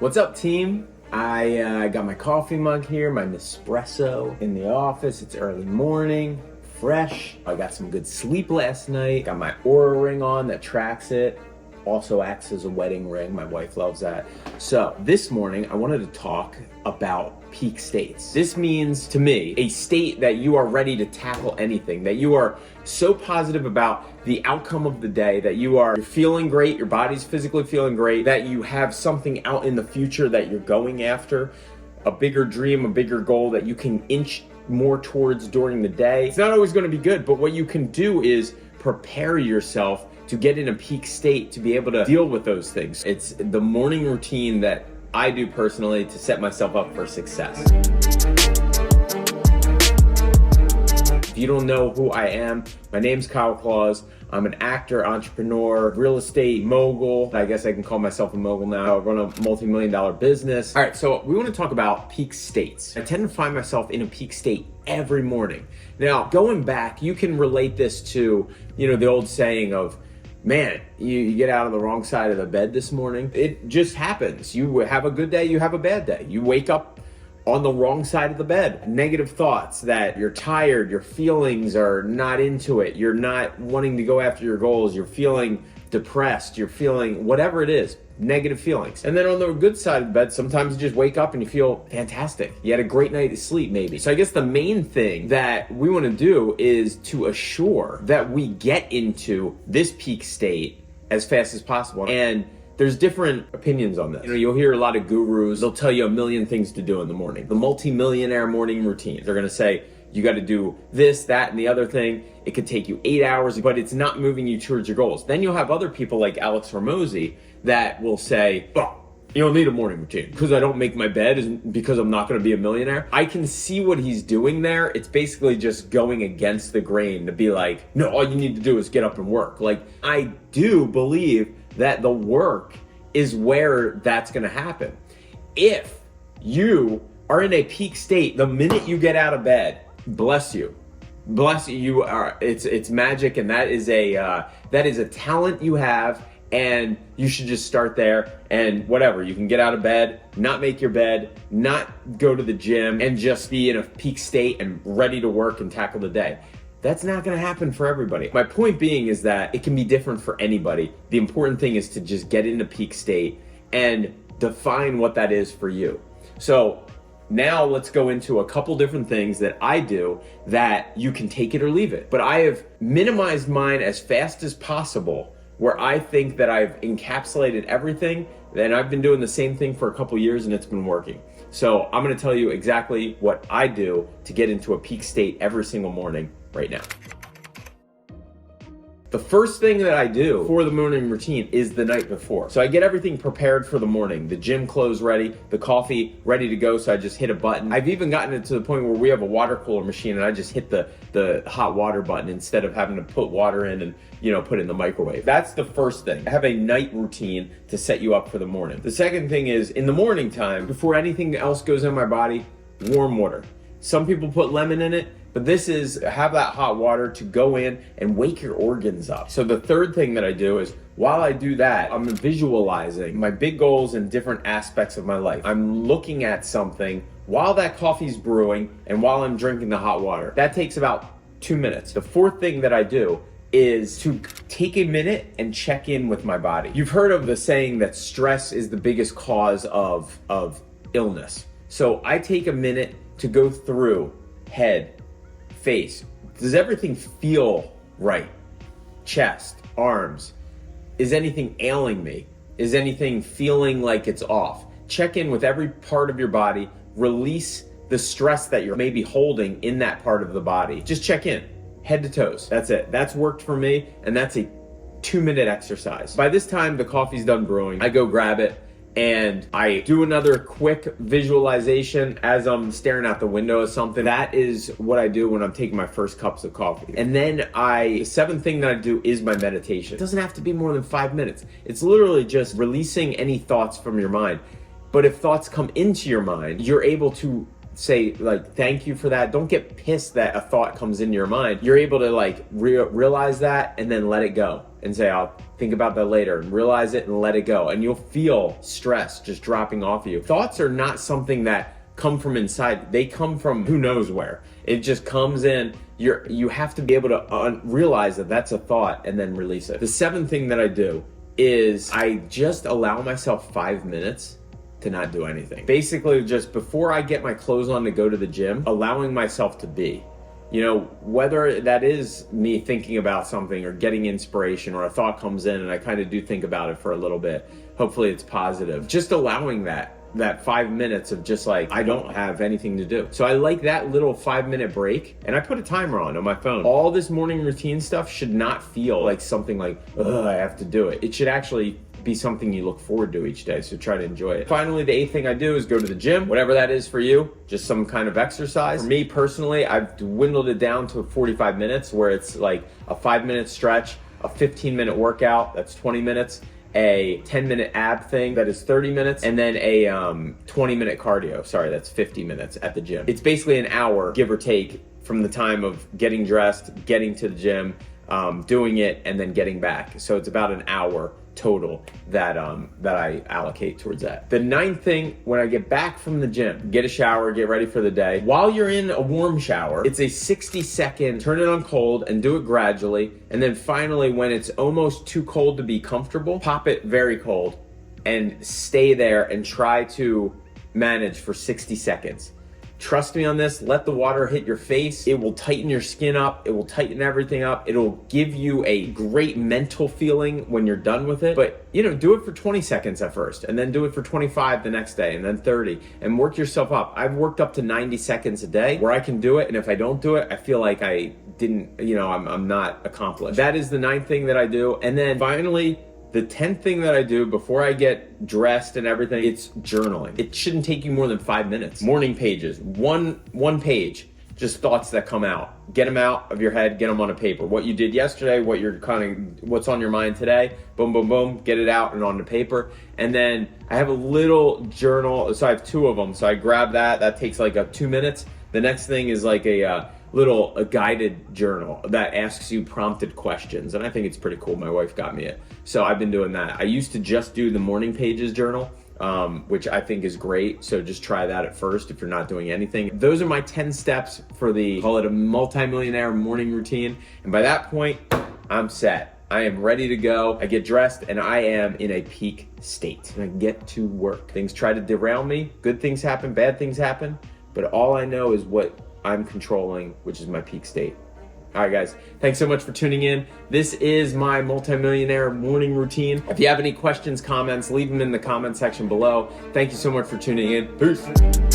What's up, team? I got my coffee mug here, my Nespresso in the office. It's early morning, fresh. I got some good sleep last night. Got my Oura ring on that tracks it. Also acts as a wedding ring. My wife loves that. So this morning, I wanted to talk about peak states. This means to me a state that you are ready to tackle anything, that you are so positive about the outcome of the day, that you're feeling great, your body's physically feeling great, that you have something out in the future that you're going after, a bigger dream, a bigger goal that you can inch more towards during the day. It's not always going to be good, but what you can do is prepare yourself to get in a peak state to be able to deal with those things. It's the morning routine that I do personally to set myself up for success. If you don't know who I am, my name's Kyle Claus. I'm an actor, entrepreneur, real estate mogul. I guess I can call myself a mogul now. I run a multi-million-dollar business. All right, so we want to talk about peak states. I tend to find myself in a peak state every morning. Now, going back, you can relate this to, the old saying of, man, you get out of the wrong side of the bed this morning. It just happens. You have a good day, you have a bad day. You wake up on the wrong side of the bed. Negative thoughts that you're tired, your feelings are not into it, you're not wanting to go after your goals, you're feeling depressed, you're feeling whatever it is, negative feelings. And then on the good side of the bed, sometimes you just wake up and you feel fantastic. You had a great night of sleep maybe. So I guess the main thing that we want to do is to assure that we get into this peak state as fast as possible. And there's different opinions on this. You'll hear a lot of gurus, they'll tell you a million things to do in the morning. The multi-millionaire morning routine. They're gonna say, you gotta do this, that, and the other thing. It could take you 8 hours, but it's not moving you towards your goals. Then you'll have other people like Alex Hormozi that will say, oh, you don't need a morning routine because I don't make my bed isn't because I'm not going to be a millionaire. I can see what he's doing there. It's basically just going against the grain to be like, no, all you need to do is get up and work. Like, I do believe that the work is where that's going to happen. If you are in a peak state, the minute you get out of bed, bless you, you are, it's magic. And that is a talent you have. And you should just start there and whatever, you can get out of bed, not make your bed, not go to the gym, and just be in a peak state and ready to work and tackle the day. That's not gonna happen for everybody. My point being is that it can be different for anybody. The important thing is to just get into peak state and define what that is for you. So now let's go into a couple different things that I do that you can take it or leave it. But I have minimized mine as fast as possible, where I think that I've encapsulated everything, and I've been doing the same thing for a couple years and it's been working. So I'm gonna tell you exactly what I do to get into a peak state every single morning right now. The first thing that I do for the morning routine is the night before. So I get everything prepared for the morning, the gym clothes ready, the coffee ready to go, so I just hit a button. I've even gotten it to the point where we have a water cooler machine and I just hit the hot water button instead of having to put water in and put it in the microwave. That's the first thing. I have a night routine to set you up for the morning. The second thing is in the morning time, before anything else goes in my body, warm water. Some people put lemon in it, but this is have that hot water to go in and wake your organs up. So the third thing that I do is while I do that, I'm visualizing my big goals and different aspects of my life. I'm looking at something while that coffee's brewing and while I'm drinking the hot water. That takes about 2 minutes. The fourth thing that I do is to take a minute and check in with my body. You've heard of the saying that stress is the biggest cause of illness. So I take a minute to go through head, face. Does everything feel right? Chest, arms. Is anything ailing me? Is anything feeling like it's off? Check in with every part of your body. Release the stress that you're maybe holding in that part of the body. Just check in, head to toes. That's it. That's worked for me, and that's a 2-minute exercise. By this time, the coffee's done brewing. I go grab it, and I do another quick visualization as I'm staring out the window or something. That is what I do when I'm taking my first cups of coffee. And then the seventh thing that I do is my meditation. It doesn't have to be more than 5 minutes. It's literally just releasing any thoughts from your mind. But if thoughts come into your mind, you're able to say like, thank you for that. Don't get pissed that a thought comes into your mind. You're able to like realize that and then let it go. and say, I'll think about that later, and realize it and let it go. And you'll feel stress just dropping off of you. Thoughts are not something that come from inside. They come from who knows where. It just comes in. You have to be able to realize that that's a thought and then release it. The seventh thing that I do is I just allow myself 5 minutes to not do anything. Basically, just before I get my clothes on to go to the gym, allowing myself to be. You know, whether that is me thinking about something or getting inspiration, or a thought comes in and I kind of do think about it for a little bit. Hopefully it's positive. Just allowing that 5 minutes of just like, I don't have anything to do. So I like that little 5-minute break, and I put a timer on my phone. All this morning routine stuff should not feel like something like, ugh, I have to do it. It should actually be something you look forward to each day, so try to enjoy it. Finally, the 8th thing I do is go to the gym, whatever that is for you, just some kind of exercise. For me personally, I've dwindled it down to 45 minutes, where it's like a 5-minute stretch, a 15-minute workout, that's 20 minutes, a 10-minute ab thing, that is 30 minutes, and then a 20-minute cardio, sorry, that's 50 minutes at the gym. It's basically an hour, give or take, from the time of getting dressed, getting to the gym, doing it, and then getting back. So it's about an hour total that I allocate towards that. The 9th thing, when I get back from the gym, get a shower, get ready for the day. While you're in a warm shower, it's a 60-second, turn it on cold and do it gradually. And then finally, when it's almost too cold to be comfortable, pop it very cold and stay there and try to manage for 60 seconds. Trust me on this, let the water hit your face. It will tighten your skin up. It will tighten everything up. It'll give you a great mental feeling when you're done with it. But, you know, do it for 20 seconds at first, and then do it for 25 the next day, and then 30, and work yourself up. I've worked up to 90 seconds a day where I can do it, and if I don't do it, I feel like I didn't, you know, I'm not accomplished. That is the 9th thing that I do. And then finally, the 10th thing that I do before I get dressed and everything, it's journaling. It shouldn't take you more than 5 minutes. Morning pages, one page, just thoughts that come out. Get them out of your head, get them on a paper. What you did yesterday, what's on your mind today, boom, boom, boom, get it out and onto paper. And then I have a little journal, so I have 2 of them. So I grab that takes like 2 minutes. The next thing is like a guided journal that asks you prompted questions, and I think it's pretty cool. My wife got me it, so I've been doing that. I used to just do the morning pages journal, which I think is great, so just try that at first if you're not doing anything. Those are my 10 steps for call it a multi-millionaire morning routine, and by that point, I'm set. I am ready to go. I get dressed and I am in a peak state, and I get to work. Things try to derail me, good things happen, bad things happen, but all I know is what I'm controlling, which is my peak state. All right, guys, thanks so much for tuning in. This is my multimillionaire morning routine. If you have any questions, comments, leave them in the comment section below. Thank you so much for tuning in. Peace.